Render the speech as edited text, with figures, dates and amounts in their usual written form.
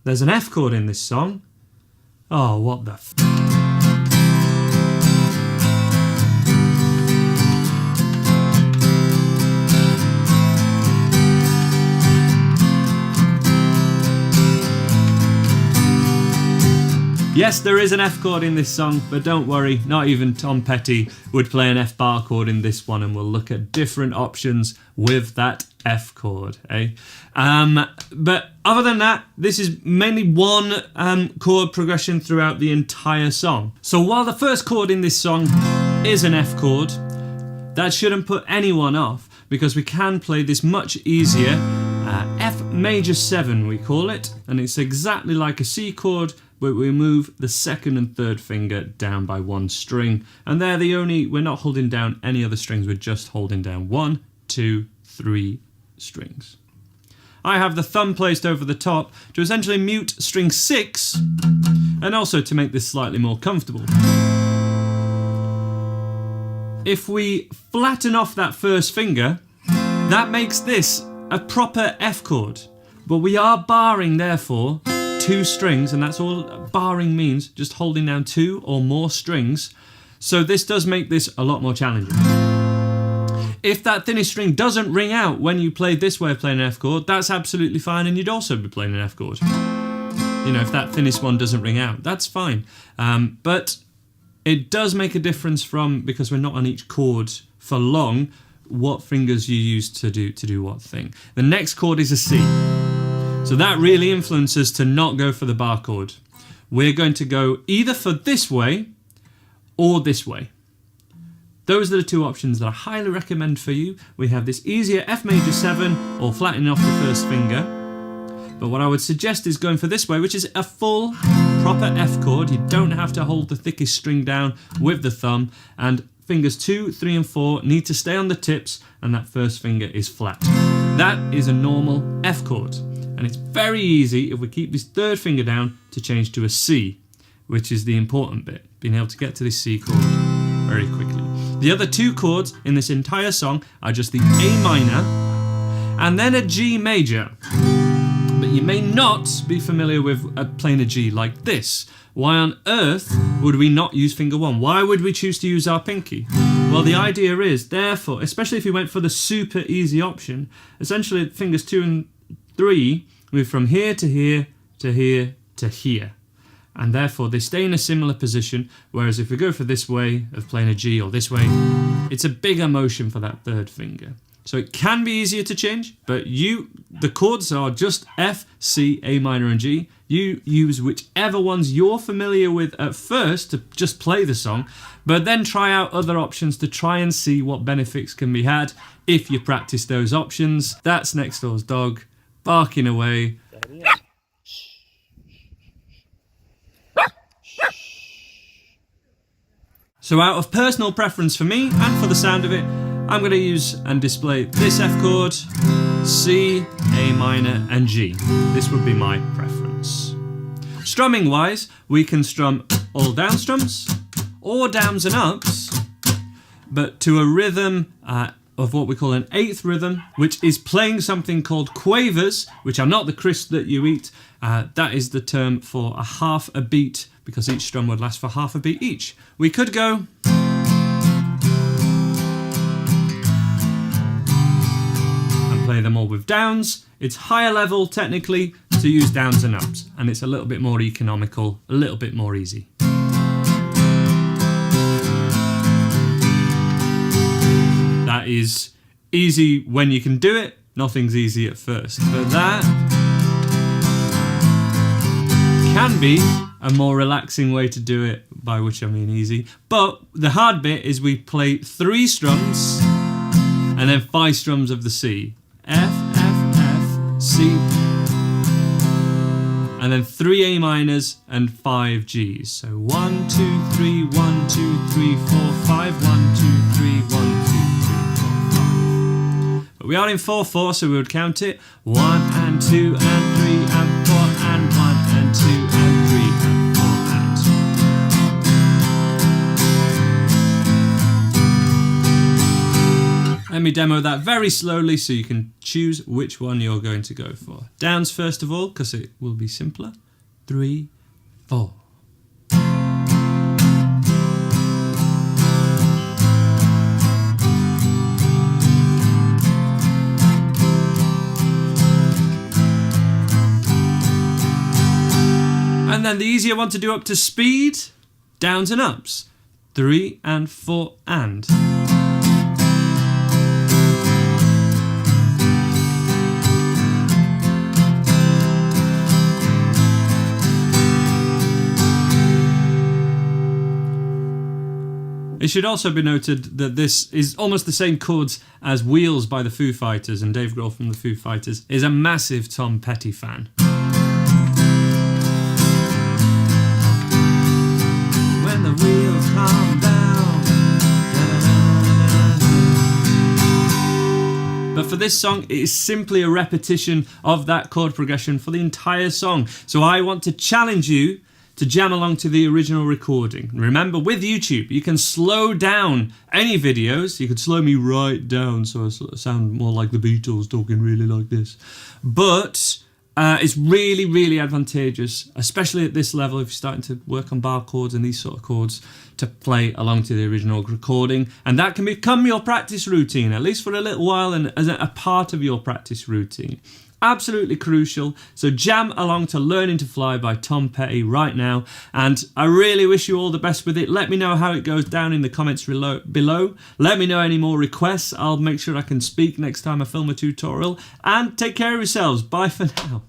There's an F chord in this song. Oh, what the f... Yes, there is an F chord in this song, but don't worry, not even Tom Petty would play an F bar chord in this one, and we'll look at different options with that F chord, eh? But other than that, this is mainly one chord progression throughout the entire song. So while the first chord in this song is an F chord, that shouldn't put anyone off, because we can play this much easier, F major 7 we call it, and it's exactly like a C chord, but we move the second and third finger down by one string, and they're the only, we're not holding down any other strings, we're just holding down 1, 2, 3 strings. I have the thumb placed over the top to essentially mute string 6, and also to make this slightly more comfortable. If we flatten off that first finger, that makes this a proper F chord, but we are barring therefore 2 strings, and that's all barring means, just holding down 2 or more strings. So this does make this a lot more challenging. If that thinnest string doesn't ring out when you play this way of playing an F chord, that's absolutely fine, and you'd also be playing an F chord. You know, if that thinnest one doesn't ring out, that's fine. But it does make a difference from, because we're not on each chord for long, what fingers you use to do what thing. The next chord is a C. So that really influences to not go for the bar chord. We're going to go either for this way or this way. Those are the 2 options that I highly recommend for you. We have this easier F major 7 or flattening off the first finger. But what I would suggest is going for this way, which is a full proper F chord. You don't have to hold the thickest string down with the thumb, and fingers 2, 3 and 4 need to stay on the tips, and that first finger is flat. That is a normal F chord. And it's very easy, if we keep this third finger down, to change to a C, which is the important bit, being able to get to this C chord very quickly. The other 2 chords in this entire song are just the A minor and then a G major. But you may not be familiar with playing a G like this. Why on earth would we not use finger 1? Why would we choose to use our pinky? Well, the idea is, therefore, especially if you went for the super easy option, essentially fingers 2 and 3 move from here to here to here to here, and therefore they stay in a similar position, whereas if we go for this way of playing a G or this way, it's a bigger motion for that third finger. So it can be easier to change, but the chords are just F, C, A minor and G. You use whichever ones you're familiar with at first to just play the song, but then try out other options to try and see what benefits can be had if you practice those options. That's Next Door's dog barking away. So out of personal preference for me and for the sound of it, I'm going to use and display this F chord, C, A minor and G. This would be my preference. Strumming wise, we can strum all down strums or downs and ups, but to a rhythm of what we call an 8th rhythm, which is playing something called quavers, which are not the crisps that you eat. That is the term for a half a beat, because each strum would last for half a beat each. We could go and play them all with downs. It's higher level technically to use downs and ups, and it's a little bit more economical, a little bit more easy. That is easy when you can do it. Nothing's easy at first, but that can be a more relaxing way to do it, by which I mean easy. But the hard bit is we play 3 strums and then 5 strums of the C. F, F, F, C, and then 3 A minors and 5 Gs. So 1, 2, 3, 1, 2, 3, 4, 5, 1, 2, 3, 1, 2, 3, 4, 5. But we are in 4/4, so we would count it 1 and 2 and 3 and 4 and 1 and 2 and 3 and 4 and. Let me me demo that very slowly so you can choose which one you're going to go for. Downs first of all, because it will be simpler. 3, 4. And then the easier one to do up to speed, downs and ups. 3 and 4 and. It should also be noted that this is almost the same chords as Wheels by the Foo Fighters, and Dave Grohl from the Foo Fighters is a massive Tom Petty fan. When the wheels come down. But for this song, it is simply a repetition of that chord progression for the entire song. So I want to challenge you to jam along to the original recording. Remember, with YouTube, you can slow down any videos. You could slow me right down so I sound more like the Beatles, talking really like this. But it's really, really advantageous, especially at this level, if you're starting to work on bar chords and these sort of chords, to play along to the original recording. And that can become your practice routine, at least for a little while, and as a part of your practice routine. Absolutely crucial. So jam along to Learning to Fly by Tom Petty right now, and I really wish you all the best with it. Let me know how it goes down in the comments below. Let me know any more requests. I'll make sure I can speak next time I film a tutorial, and take care of yourselves. Bye for now.